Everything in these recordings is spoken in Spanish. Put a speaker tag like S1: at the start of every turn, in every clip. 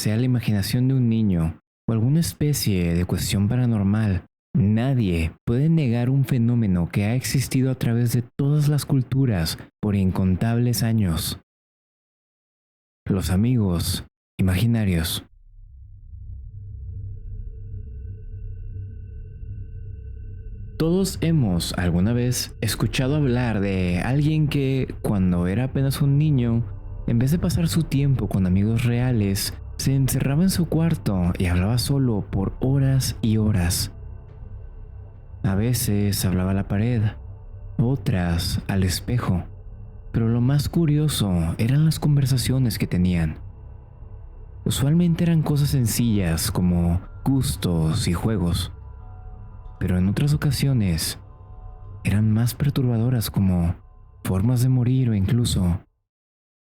S1: sea la imaginación de un niño o alguna especie de cuestión paranormal, nadie puede negar un fenómeno que ha existido a través de todas las culturas por incontables años. Los amigos imaginarios. Todos hemos alguna vez escuchado hablar de alguien que, cuando era apenas un niño, en vez de pasar su tiempo con amigos reales, se encerraba en su cuarto y hablaba solo por horas y horas. A veces hablaba a la pared, otras al espejo, pero lo más curioso eran las conversaciones que tenían. Usualmente eran cosas sencillas como gustos y juegos, pero en otras ocasiones eran más perturbadoras como formas de morir o incluso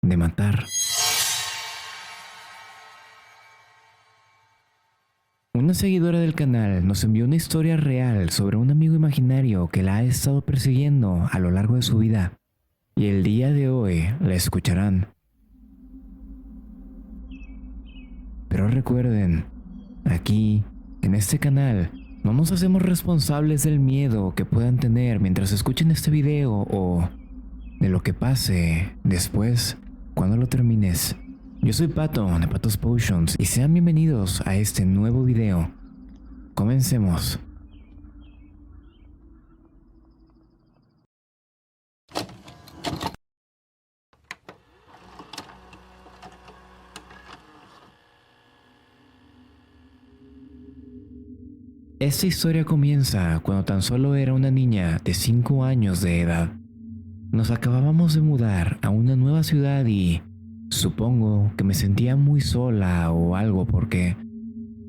S1: de matar. Una seguidora del canal nos envió una historia real sobre un amigo imaginario que la ha estado persiguiendo a lo largo de su vida, y el día de hoy la escucharán. Pero recuerden, aquí, en este canal, no nos hacemos responsables del miedo que puedan tener mientras escuchen este video o de lo que pase después cuando lo termines. Yo soy Pato de Patos Potions y sean bienvenidos a este nuevo video. Comencemos. Esta historia comienza cuando tan solo era una niña de 5 años de edad. Nos acabábamos de mudar a una nueva ciudad y supongo que me sentía muy sola o algo porque,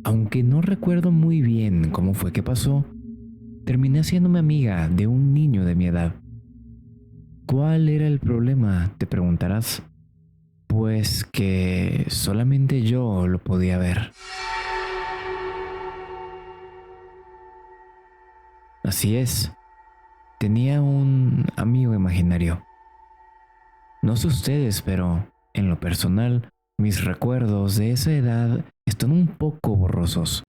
S1: aunque no recuerdo muy bien cómo fue que pasó, terminé haciéndome amiga de un niño de mi edad. ¿Cuál era el problema?, te preguntarás. Pues que solamente yo lo podía ver. Así es, tenía un amigo imaginario. No sé ustedes, pero en lo personal, mis recuerdos de esa edad están un poco borrosos.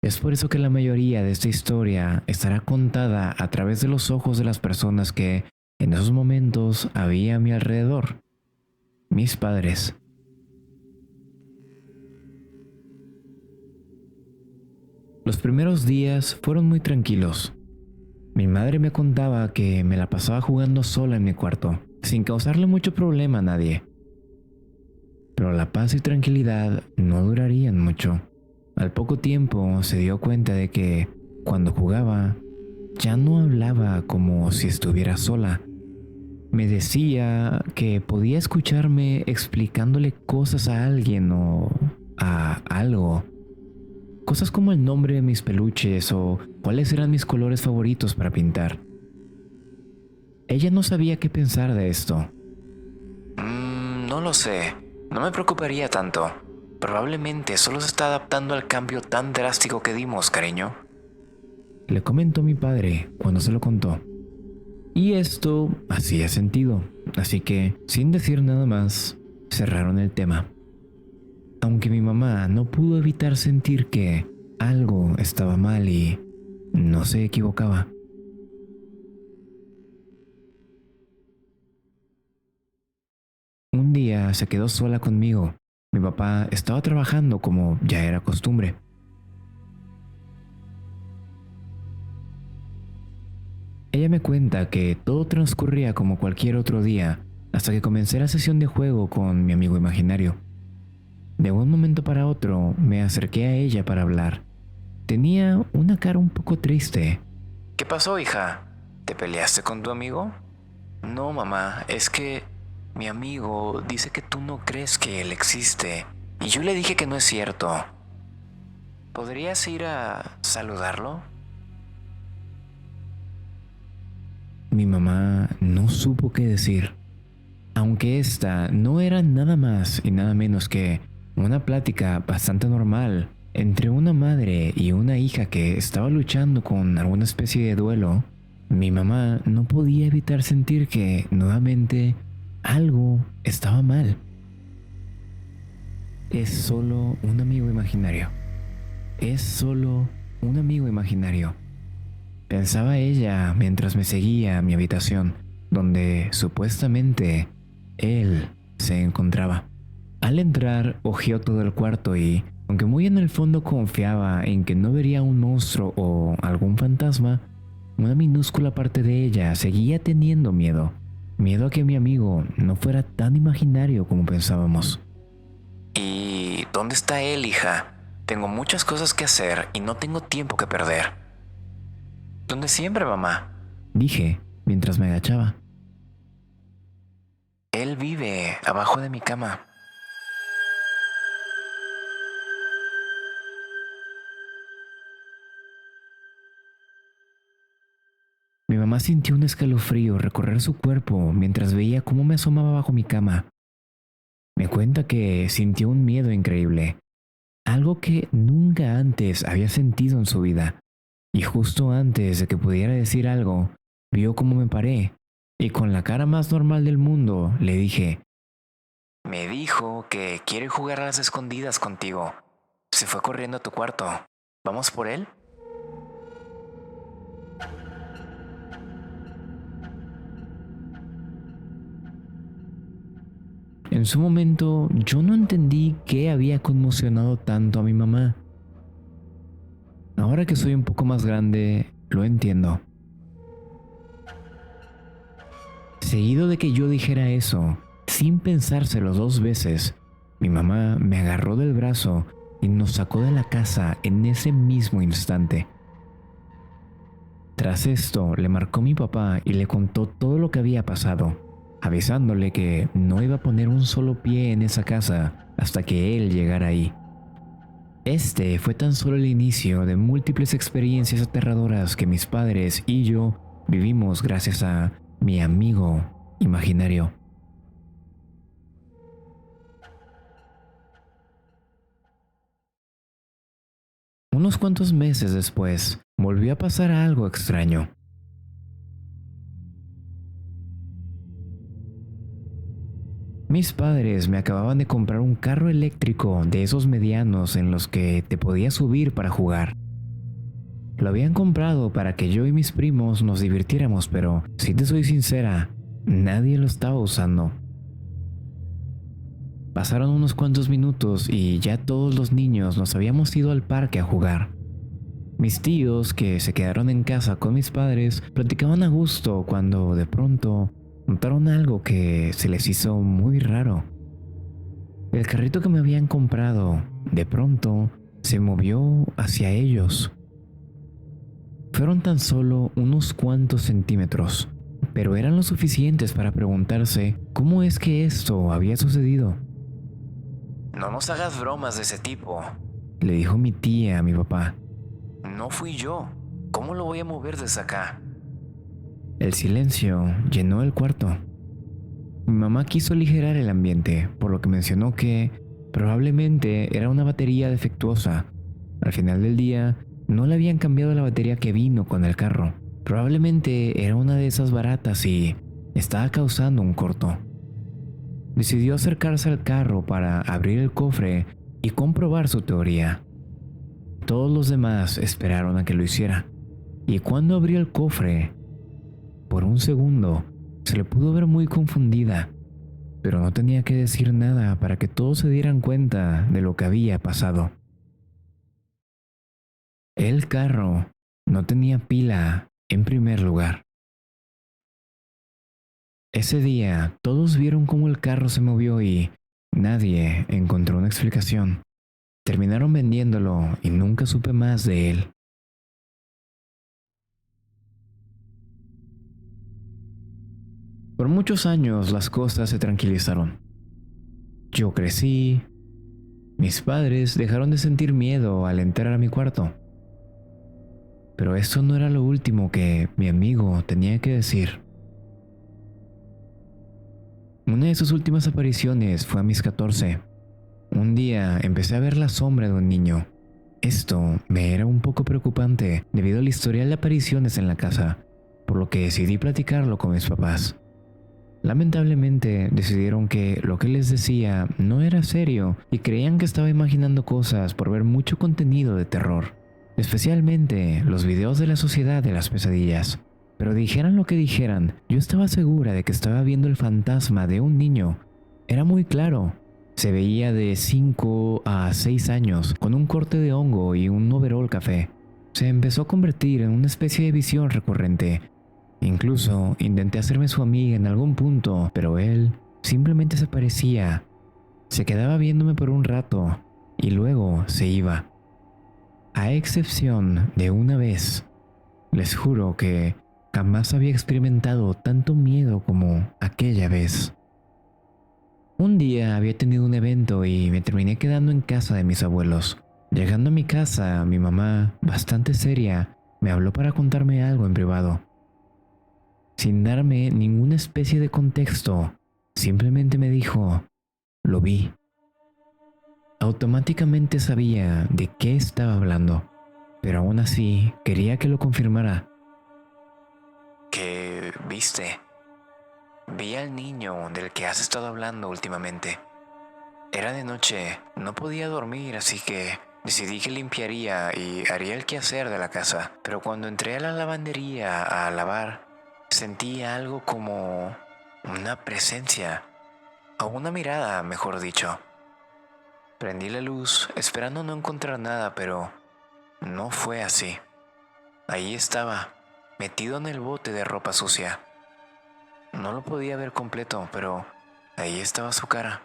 S1: Es por eso que la mayoría de esta historia estará contada a través de los ojos de las personas que en esos momentos había a mi alrededor, mis padres. Los primeros días fueron muy tranquilos. Mi madre me contaba que me la pasaba jugando sola en mi cuarto, sin causarle mucho problema a nadie. Pero la paz y tranquilidad no durarían mucho. Al poco tiempo se dio cuenta de que, cuando jugaba, ya no hablaba como si estuviera sola. Me decía que podía escucharme explicándole cosas a alguien o a algo. Cosas como el nombre de mis peluches o cuáles eran mis colores favoritos para pintar. Ella no sabía qué pensar de esto. No lo sé. No me preocuparía tanto. Probablemente solo se está adaptando al cambio tan drástico que dimos, cariño. Le comentó mi padre cuando se lo contó. Y esto hacía sentido. Así que, sin decir nada más, cerraron el tema. Aunque mi mamá no pudo evitar sentir que algo estaba mal y no se equivocaba. Un día se quedó sola conmigo. Mi papá estaba trabajando como ya era costumbre. Ella me cuenta que todo transcurría como cualquier otro día hasta que comencé la sesión de juego con mi amigo imaginario. De un momento para otro me acerqué a ella para hablar. Tenía una cara un poco triste. ¿Qué pasó, hija? ¿Te peleaste con tu amigo? No, mamá, es que mi amigo dice que tú no crees que él existe. Y yo le dije que no es cierto. ¿Podrías ir a saludarlo? Mi mamá no supo qué decir. Aunque esta no era nada más y nada menos que una plática bastante normal entre una madre y una hija que estaba luchando con alguna especie de duelo, mi mamá no podía evitar sentir que nuevamente algo estaba mal. Es solo un amigo imaginario. Es solo un amigo imaginario. Pensaba ella mientras me seguía a mi habitación, donde supuestamente él se encontraba. Al entrar, hojeó todo el cuarto y, aunque muy en el fondo confiaba en que no vería un monstruo o algún fantasma, una minúscula parte de ella seguía teniendo miedo. Miedo a que mi amigo no fuera tan imaginario como pensábamos. ¿Y dónde está él, hija? Tengo muchas cosas que hacer y no tengo tiempo que perder. ¿Dónde siempre, mamá? Dije mientras me agachaba. Él vive abajo de mi cama. Mi mamá sintió un escalofrío recorrer su cuerpo mientras veía cómo me asomaba bajo mi cama. Me cuenta que sintió un miedo increíble, algo que nunca antes había sentido en su vida. Y justo antes de que pudiera decir algo, vio cómo me paré y con la cara más normal del mundo le dije, me dijo que quiere jugar a las escondidas contigo. Se fue corriendo a tu cuarto. ¿Vamos por él? En su momento, yo no entendí qué había conmocionado tanto a mi mamá. Ahora que soy un poco más grande, lo entiendo. Seguido de que yo dijera eso, sin pensárselo dos veces, mi mamá me agarró del brazo y nos sacó de la casa en ese mismo instante. Tras esto, le marcó mi papá y le contó todo lo que había pasado, avisándole que no iba a poner un solo pie en esa casa hasta que él llegara ahí. Este fue tan solo el inicio de múltiples experiencias aterradoras que mis padres y yo vivimos gracias a mi amigo imaginario. Unos cuantos meses después, volvió a pasar algo extraño. Mis padres me acababan de comprar un carro eléctrico de esos medianos en los que te podías subir para jugar. Lo habían comprado para que yo y mis primos nos divirtiéramos, pero si te soy sincera, nadie lo estaba usando. Pasaron unos cuantos minutos y ya todos los niños nos habíamos ido al parque a jugar. Mis tíos, que se quedaron en casa con mis padres, platicaban a gusto cuando de pronto notaron algo que se les hizo muy raro. El carrito que me habían comprado, de pronto, se movió hacia ellos. Fueron tan solo unos cuantos centímetros, pero eran lo suficientes para preguntarse cómo es que esto había sucedido. No nos hagas bromas de ese tipo, le dijo mi tía a mi papá. No fui yo. ¿Cómo lo voy a mover desde acá? El silencio llenó el cuarto. Mi mamá quiso aligerar el ambiente, por lo que mencionó que probablemente era una batería defectuosa. Al final del día, no le habían cambiado la batería que vino con el carro. Probablemente era una de esas baratas y estaba causando un corto. Decidió acercarse al carro para abrir el cofre y comprobar su teoría. Todos los demás esperaron a que lo hiciera, y cuando abrió el cofre, por un segundo se le pudo ver muy confundida, pero no tenía que decir nada para que todos se dieran cuenta de lo que había pasado. El carro no tenía pila en primer lugar. Ese día todos vieron cómo el carro se movió y nadie encontró una explicación. Terminaron vendiéndolo y nunca supe más de él. Por muchos años las cosas se tranquilizaron. Yo crecí. Mis padres dejaron de sentir miedo al entrar a mi cuarto. Pero eso no era lo último que mi amigo tenía que decir. Una de sus últimas apariciones fue a mis 14. Un día empecé a ver la sombra de un niño. Esto me era un poco preocupante debido al historial de apariciones en la casa, por lo que decidí platicarlo con mis papás. Lamentablemente decidieron que lo que les decía no era serio y creían que estaba imaginando cosas por ver mucho contenido de terror, especialmente los videos de la sociedad de las pesadillas. Pero dijeran lo que dijeran, yo estaba segura de que estaba viendo el fantasma de un niño. Era muy claro. Se veía de 5 a 6 años, con un corte de hongo y un overol café. Se empezó a convertir en una especie de visión recurrente. Incluso intenté hacerme su amiga en algún punto, pero él simplemente se aparecía. Se quedaba viéndome por un rato y luego se iba. A excepción de una vez. Les juro que jamás había experimentado tanto miedo como aquella vez. Un día había tenido un evento y me terminé quedando en casa de mis abuelos. Llegando a mi casa, mi mamá, bastante seria, me habló para contarme algo en privado. Sin darme ninguna especie de contexto, simplemente me dijo, lo vi. Automáticamente sabía de qué estaba hablando, pero aún así quería que lo confirmara. ¿Qué viste? Vi al niño del que has estado hablando últimamente. Era de noche, no podía dormir, así que decidí que limpiaría y haría el quehacer de la casa. Pero cuando entré a la lavandería a lavar, sentí algo como una presencia, o una mirada, mejor dicho. Prendí la luz, esperando no encontrar nada, pero no fue así. Ahí estaba, metido en el bote de ropa sucia. No lo podía ver completo, pero ahí estaba su cara.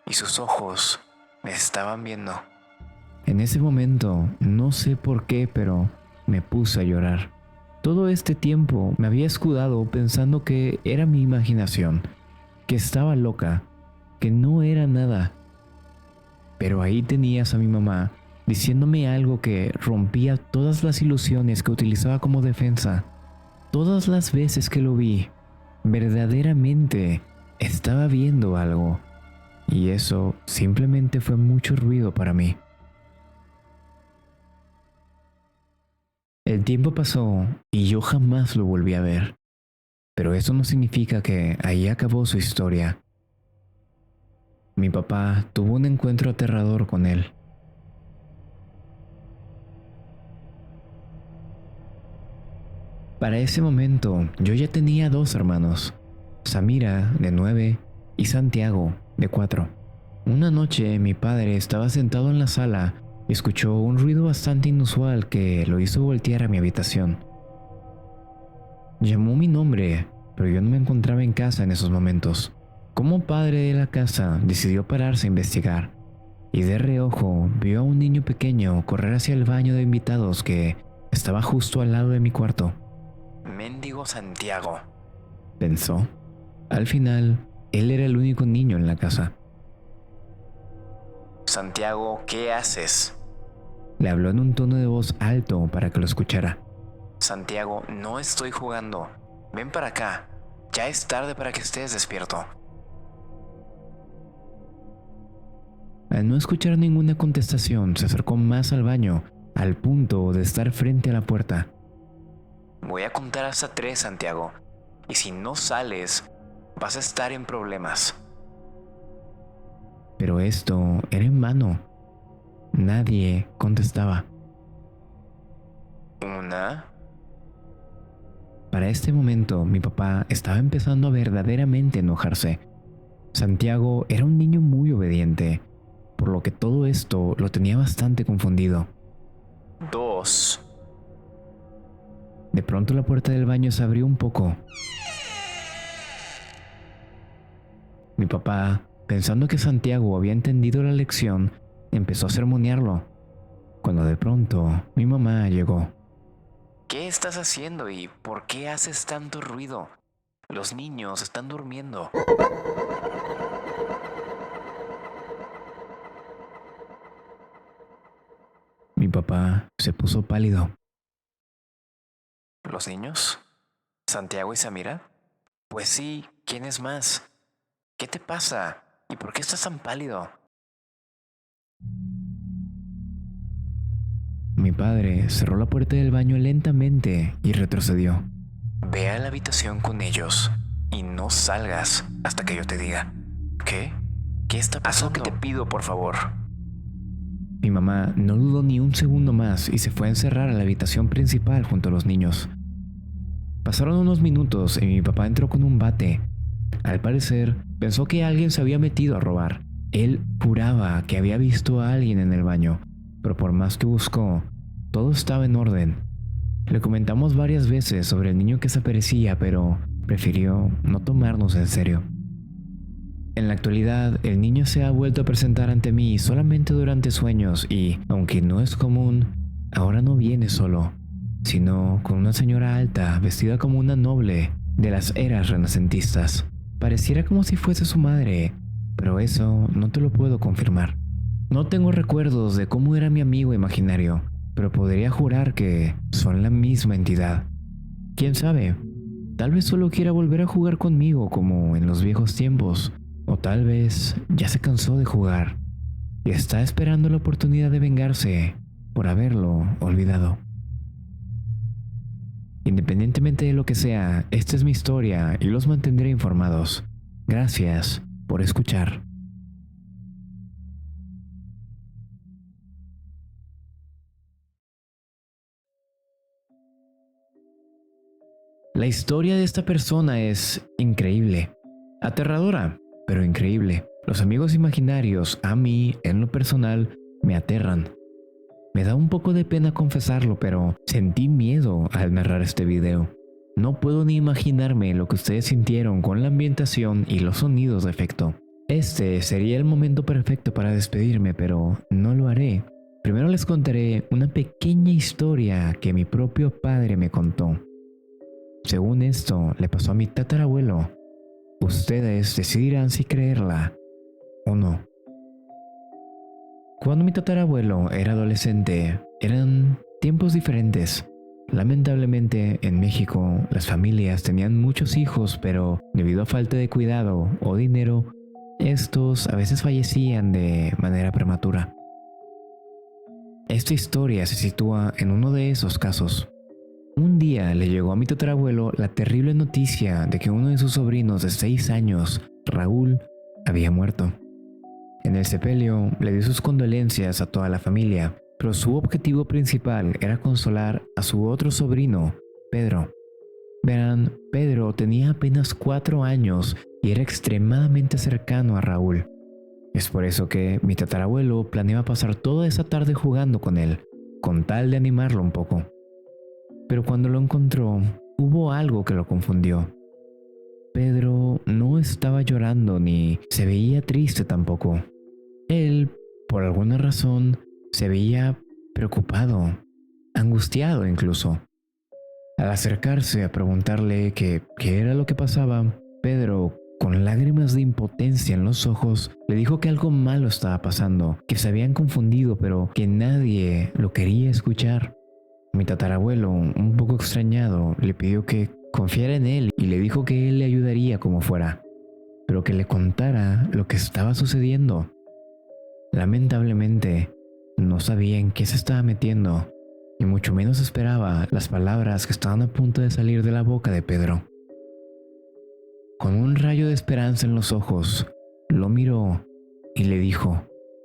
S1: Y sus ojos me estaban viendo. En ese momento, no sé por qué, pero me puse a llorar. Todo este tiempo me había escudado pensando que era mi imaginación, que estaba loca, que no era nada. Pero ahí tenías a mi mamá diciéndome algo que rompía todas las ilusiones que utilizaba como defensa. Todas las veces que lo vi, verdaderamente estaba viendo algo. Y eso simplemente fue mucho ruido para mí. El tiempo pasó y yo jamás lo volví a ver. Pero eso no significa que ahí acabó su historia. Mi papá tuvo un encuentro aterrador con él. Para ese momento yo ya tenía 2 hermanos, Samira, de 9, y Santiago, de 4. Una noche mi padre estaba sentado en la sala y escuchó un ruido bastante inusual que lo hizo voltear a mi habitación. Llamó mi nombre, pero yo no me encontraba en casa en esos momentos. Como padre de la casa, decidió pararse a investigar, y de reojo vio a un niño pequeño correr hacia el baño de invitados que estaba justo al lado de mi cuarto. Mendigo Santiago, pensó. Al final, él era el único niño en la casa. Santiago, ¿qué haces? Le habló en un tono de voz alto para que lo escuchara. Santiago, no estoy jugando. Ven para acá. Ya es tarde para que estés despierto. Al no escuchar ninguna contestación, se acercó más al baño, al punto de estar frente a la puerta. Voy a contar hasta 3, Santiago, y si no sales, vas a estar en problemas. Pero esto era en vano. Nadie contestaba. 1. Para este momento, mi papá estaba empezando a verdaderamente enojarse. Santiago era un niño muy obediente, por lo que todo esto lo tenía bastante confundido. 2. De pronto la puerta del baño se abrió un poco. Mi papá, pensando que Santiago había entendido la lección, empezó a sermonearlo, cuando de pronto mi mamá llegó. ¿Qué estás haciendo y por qué haces tanto ruido? Los niños están durmiendo. Mi papá se puso pálido. ¿Los niños? ¿Santiago y Samira? Pues sí, ¿quién es más? ¿Qué te pasa? ¿Y por qué estás tan pálido? Mi padre cerró la puerta del baño lentamente y retrocedió. Ve a la habitación con ellos. y no salgas hasta que yo te diga. ¿Qué? ¿Qué está pasando? Haz lo que te pido, por favor. Mi mamá no dudó ni un segundo más y se fue a encerrar a la habitación principal junto a los niños. Pasaron unos minutos y mi papá entró con un bate. Al parecer, pensó que alguien se había metido a robar. Él juraba que había visto a alguien en el baño, pero por más que buscó, todo estaba en orden. Le comentamos varias veces sobre el niño que se aparecía, pero prefirió no tomarnos en serio. En la actualidad, el niño se ha vuelto a presentar ante mí solamente durante sueños y, aunque no es común, ahora no viene solo, sino con una señora alta vestida como una noble de las eras renacentistas. Pareciera como si fuese su madre, pero eso no te lo puedo confirmar. No tengo recuerdos de cómo era mi amigo imaginario, pero podría jurar que son la misma entidad. ¿Quién sabe? Tal vez solo quiera volver a jugar conmigo como en los viejos tiempos, o tal vez ya se cansó de jugar y está esperando la oportunidad de vengarse por haberlo olvidado. Independientemente de lo que sea, esta es mi historia y los mantendré informados. Gracias por escuchar. La historia de esta persona es increíble, aterradora, pero increíble. Los amigos imaginarios a mí, en lo personal, me aterran. Me da un poco de pena confesarlo, pero sentí miedo al narrar este video. No puedo ni imaginarme lo que ustedes sintieron con la ambientación y los sonidos de efecto. Este sería el momento perfecto para despedirme, pero no lo haré. Primero les contaré una pequeña historia que mi propio padre me contó. Según esto, le pasó a mi tatarabuelo. Ustedes decidirán si creerla o no. Cuando mi tatarabuelo era adolescente, eran tiempos diferentes. Lamentablemente, en México, las familias tenían muchos hijos, pero debido a falta de cuidado o dinero, estos a veces fallecían de manera prematura. Esta historia se sitúa en uno de esos casos. Un día le llegó a mi tatarabuelo la terrible noticia de que uno de sus sobrinos de 6 años, Raúl, había muerto. En el sepelio le dio sus condolencias a toda la familia, pero su objetivo principal era consolar a su otro sobrino, Pedro. Verán, Pedro tenía apenas 4 años y era extremadamente cercano a Raúl. Es por eso que mi tatarabuelo planeaba pasar toda esa tarde jugando con él, con tal de animarlo un poco. Pero cuando lo encontró, hubo algo que lo confundió. Pedro no estaba llorando ni se veía triste tampoco. Él, por alguna razón, se veía preocupado, angustiado incluso. Al acercarse a preguntarle qué era lo que pasaba, Pedro, con lágrimas de impotencia en los ojos, le dijo que algo malo estaba pasando, que se habían confundido, pero que nadie lo quería escuchar. Mi tatarabuelo, un poco extrañado, le pidió que confiara en él y le dijo que él le ayudaría como fuera, pero que le contara lo que estaba sucediendo. Lamentablemente, no sabía en qué se estaba metiendo, y mucho menos esperaba las palabras que estaban a punto de salir de la boca de Pedro. Con un rayo de esperanza en los ojos, lo miró y le dijo: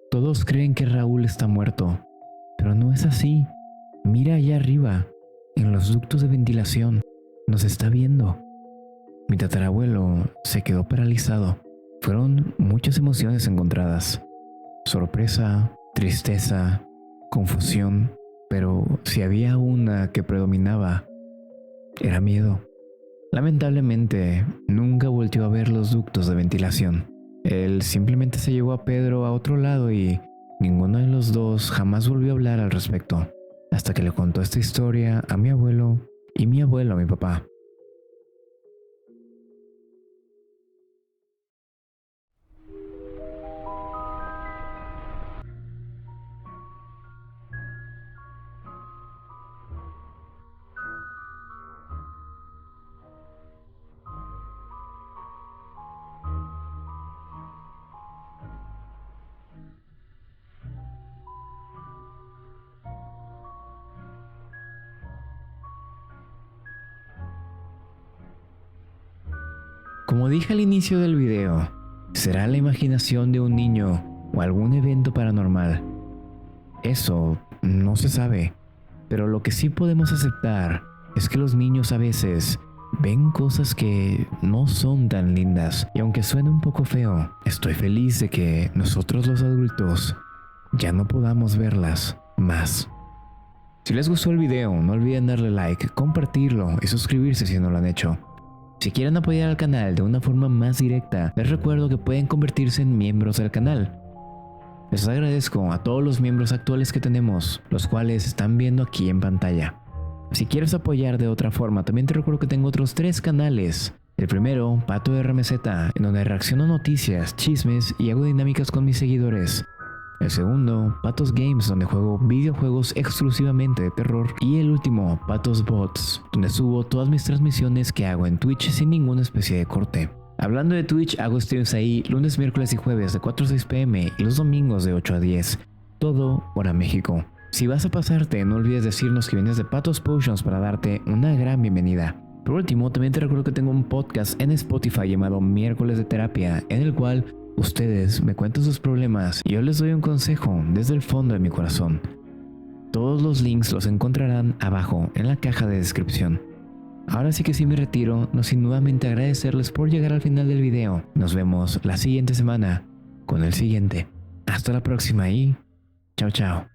S1: todos creen que Raúl está muerto, pero no es así. Mira allá arriba, en los ductos de ventilación, nos está viendo. Mi tatarabuelo se quedó paralizado. Fueron muchas emociones encontradas. Sorpresa, tristeza, confusión, pero si había una que predominaba, era miedo. Lamentablemente, nunca volvió a ver los ductos de ventilación. Él simplemente se llevó a Pedro a otro lado y ninguno de los dos jamás volvió a hablar al respecto, hasta que le contó esta historia a mi abuelo y mi abuelo a mi papá. Como dije al inicio del video, será la imaginación de un niño o algún evento paranormal. Eso no se sabe, pero lo que sí podemos aceptar es que los niños a veces ven cosas que no son tan lindas, y aunque suene un poco feo, estoy feliz de que nosotros los adultos ya no podamos verlas más. Si les gustó el video, no olviden darle like, compartirlo y suscribirse si no lo han hecho. Si quieren apoyar al canal de una forma más directa, les recuerdo que pueden convertirse en miembros del canal. Les agradezco a todos los miembros actuales que tenemos, los cuales están viendo aquí en pantalla. Si quieres apoyar de otra forma, también te recuerdo que tengo otros 3 canales. El primero, Pato RMZ, en donde reacciono a noticias, chismes y hago dinámicas con mis seguidores. El segundo, Patos Games, donde juego videojuegos exclusivamente de terror. Y el último, Patos Bots, donde subo todas mis transmisiones que hago en Twitch sin ninguna especie de corte. Hablando de Twitch, hago streams ahí lunes, miércoles y jueves de 4 a 6 pm y los domingos de 8 a 10. Todo hora México. Si vas a pasarte, no olvides decirnos que vienes de Patos Potions para darte una gran bienvenida. Por último, también te recuerdo que tengo un podcast en Spotify llamado Miércoles de Terapia, en el cual ustedes me cuentan sus problemas y yo les doy un consejo desde el fondo de mi corazón. Todos los links los encontrarán abajo en la caja de descripción. Ahora sí que sí me retiro, no sin nuevamente agradecerles por llegar al final del video. Nos vemos la siguiente semana con el siguiente. Hasta la próxima y chao chao.